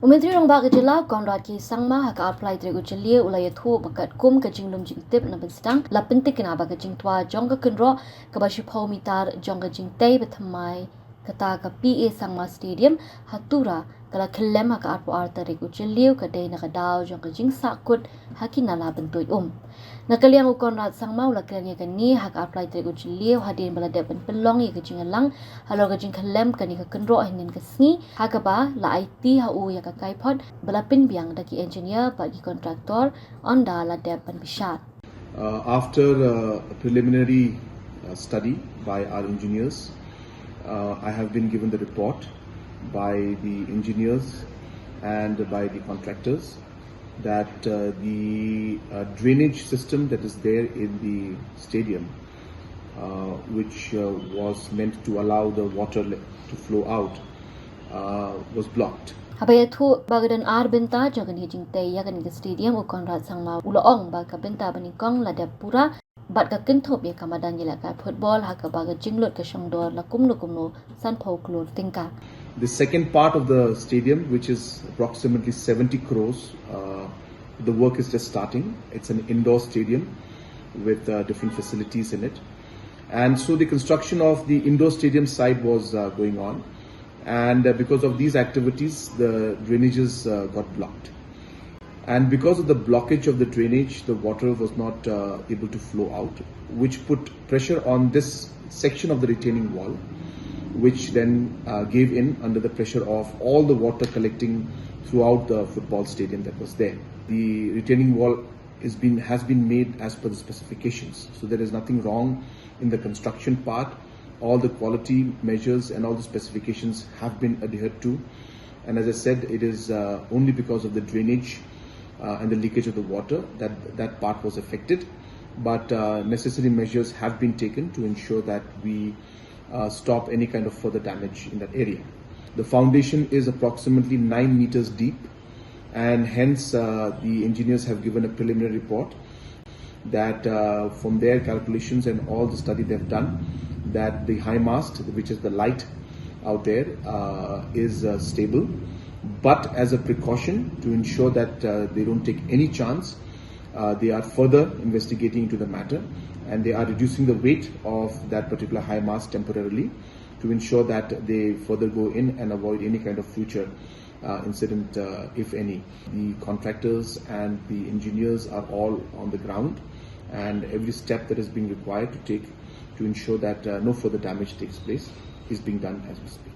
Umentri rong ba kejela Conrad ki Sangma haka apply trego chelie ulaya thu bakat kum ka jinglum jingtip na benstang la pentik kena ba ka jingtwa jong ka kenro ka ba shipho mitar jong ka jingtei bethamai kata ka PA Sangma Stadium hatura kala khellem haka arpo arta rego chelie ka dei na ka daw jong ka jing Sahkut haki nala bentoi nakaliang Conrad Sangma ula kanya kani haka apply trego chelie hadin bala de pelong ye ka jingalang halo ka Jingkhyllem kani ka kenro hinin ka sngi haka ba la IT hau ya ka kaipod belapin biang daki engineer bagi kontraktor onda la depan bishat. After a preliminary study by our engineers, I have been given the report by the engineers and by the contractors that the drainage system that is there in the stadium, which was meant to allow the water to flow out, was blocked. Habaya thu bagadan benta jogan hijing te yagan ke stadium u Conrad Sangma uloong baga benta bani kong la pura bat ka kentop ya kamadan yela ka football haka baga jinglot ka shongdor la kumno san phau klor tingka. The second part of the stadium, which is approximately 70 crores, the work is just starting. It's an indoor stadium with different facilities in it. And so the construction of the indoor stadium side was going on. And because of these activities, the drainages got blocked. And because of the blockage of the drainage, the water was not able to flow out, which put pressure on this section of the retaining wall, which then gave in under the pressure of all the water collecting throughout the football stadium that was there. The retaining wall has been made as per the specifications. So there is nothing wrong in the construction part. All the quality measures and all the specifications have been adhered to. And as I said, it is only because of the drainage and the leakage of the water that part was affected. But necessary measures have been taken to ensure that we stop any kind of further damage in that area. The foundation is approximately 9 meters deep, and hence the engineers have given a preliminary report that from their calculations and all the study they've done, that the high mast, which is the light out there, is stable. But as a precaution to ensure that they don't take any chance, they are further investigating into the matter, and they are reducing the weight of that particular high mast temporarily to ensure that they further go in and avoid any kind of future incident, if any. The contractors and the engineers are all on the ground, and every step that is being required to take to ensure that no further damage takes place is being done as we speak.